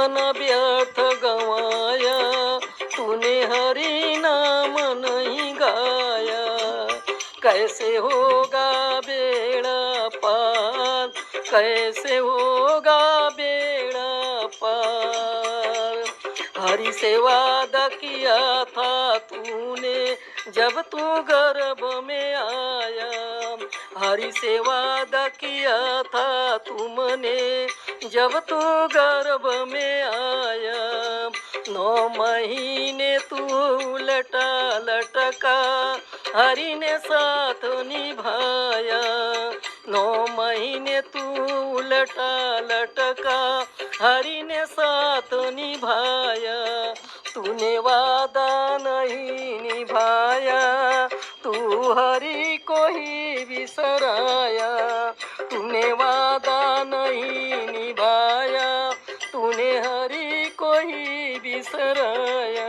जीवन व्यर्थ गवाया, तूने हरि नाम नहीं गाया। कैसे होगा बेड़ा पार, कैसे होगा बेड़ा पार। हरि से वादा किया था तूने जब तू गर्भ में आया। हरि से वादा किया था तुमने जब तू गर्भ में आया। 9 महीने तू उलटा लटका, हरि ने साथ निभाया। 9 महीने तू उलटा लटका, हरि ने साथ निभाया। तूने वादा नहीं निभाया, तू हरि को ही बिसराया। तूने वादा नहीं निभाया, तूने हरि को ही बिसराया।